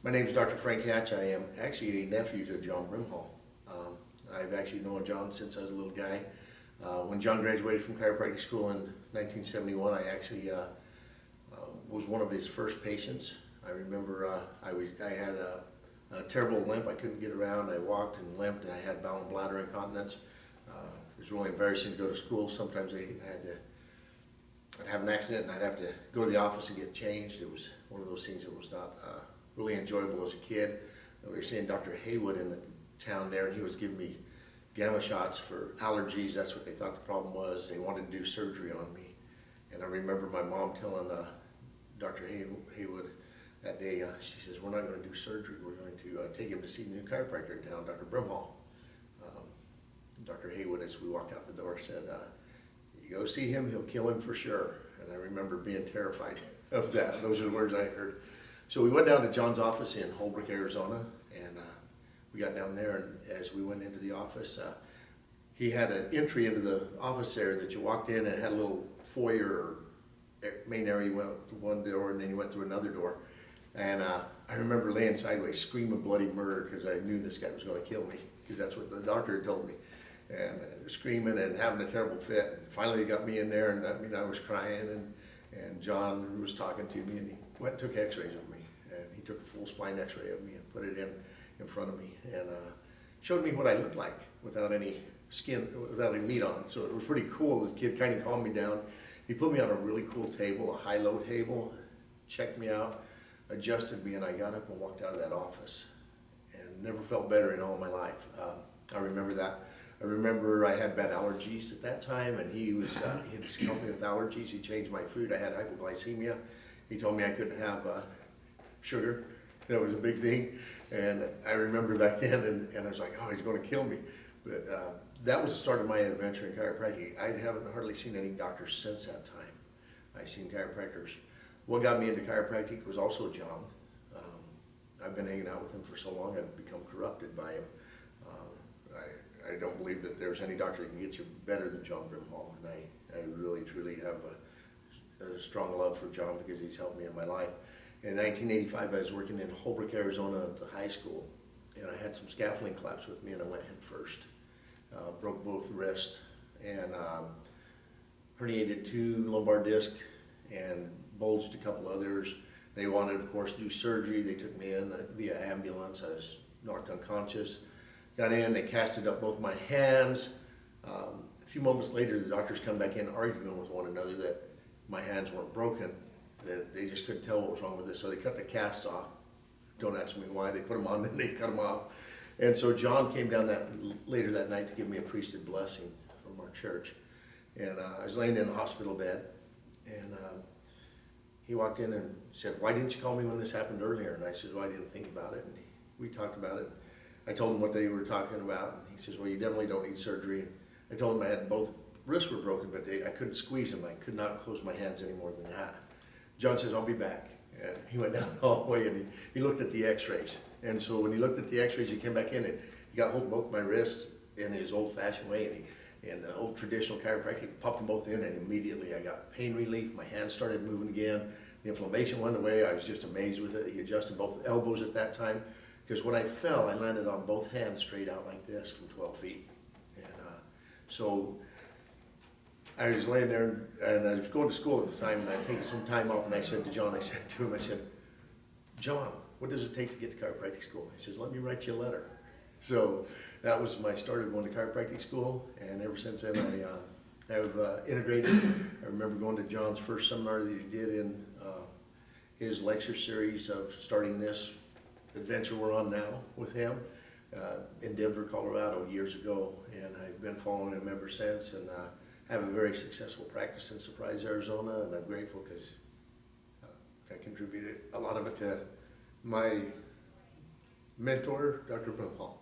My name is Dr. Frank Hatch. I am actually a nephew to John Brimhall. I've actually known John since I was a little guy. When John graduated from chiropractic school in 1971, I actually was one of his first patients. I remember I had a terrible limp. I couldn't get around. I walked and limped, and I had bowel and bladder incontinence. It was really embarrassing to go to school. Sometimes I'd have an accident and I'd have to go to the office and get changed. It was one of those things that was not really enjoyable as a kid. We were seeing Dr. Haywood in the town there, and he was giving me gamma shots for allergies. That's what they thought the problem was. They wanted to do surgery on me. And I remember my mom telling Dr. Haywood that day, she says, "We're not going to do surgery. We're going to take him to see the new chiropractor in town, Dr. Brimhall." Dr. Haywood, as we walked out the door, said, "You go see him, he'll kill him for sure." And I remember being terrified of that. Those are the words I heard. So we went down to John's office in Holbrook, Arizona, and we got down there, and as we went into the office, he had an entry into the office there that you walked in, and it had a little foyer or main area. You went to one door, and then you went through another door. And I remember laying sideways, screaming bloody murder, because I knew this guy was going to kill me, because that's what the doctor had told me. And screaming and having a terrible fit. And finally they got me in there, and I was crying, and John was talking to me, and he went and took x-rays of me. And he took a full spine x-ray of me and put it in front of me, and showed me what I looked like without any skin, without any meat on. So it was pretty cool. This kid kind of calmed me down. He put me on a really cool table, a high-low table, checked me out, adjusted me, and I got up and walked out of that office. And never felt better in all my life. I remember that. I remember I had bad allergies at that time, and he had helped me with allergies. He changed my food. I had hypoglycemia. He told me I couldn't have sugar. That was a big thing. And I remember back then, and I was like, oh, he's going to kill me. But that was the start of my adventure in chiropractic. I haven't hardly seen any doctors since that time. I've seen chiropractors. What got me into chiropractic was also John. I've been hanging out with him for so long, I've become corrupted by him. I don't believe that there's any doctor that can get you better than John Brimhall, and I really, truly have a strong love for John because he's helped me in my life. In 1985, I was working in Holbrook, Arizona at the high school, and I had some scaffolding collapse with me, and I went head first. Broke both wrists, and herniated 2 lumbar discs, and bulged a couple others. They wanted, of course, to do surgery. They took me in via ambulance. I was knocked unconscious. Got in, they casted up both my hands. A few moments later, the doctors come back in arguing with one another that my hands weren't broken, that they just couldn't tell what was wrong with it. So they cut the cast off. Don't ask me why. They put them on, then they cut them off. And so John came down later that night to give me a priesthood blessing from our church. And I was laying in the hospital bed, and he walked in and said, "Why didn't you call me when this happened earlier?" And I said, "Well, I didn't think about it." And we talked about it. I told him what they were talking about, and he says, "Well, you definitely don't need surgery." And I told him I had both wrists were broken, but I couldn't squeeze them. I could not close my hands any more than that. John says, "I'll be back." And he went down the hallway, and he looked at the x-rays. And so when he looked at the x-rays, he came back in, and he got hold of both my wrists in his old-fashioned way, and the old traditional chiropractic, popped them both in, and immediately I got pain relief. My hands started moving again. The inflammation went away. I was just amazed with it. He adjusted both elbows at that time. Because when I fell, I landed on both hands straight out like this from 12 feet. And so I was laying there, and I was going to school at the time, and I'd taken some time off, and I said to John, "John, what does it take to get to chiropractic school?" He says, "Let me write you a letter." So that was my start of going to chiropractic school, and ever since then I have integrated. I remember going to John's first seminar that he did in his lecture series of starting this adventure we're on now with him in Denver, Colorado years ago, and I've been following him ever since, and have a very successful practice in Surprise, Arizona, and I'm grateful because I contributed a lot of it to my mentor, Dr. Brimhall.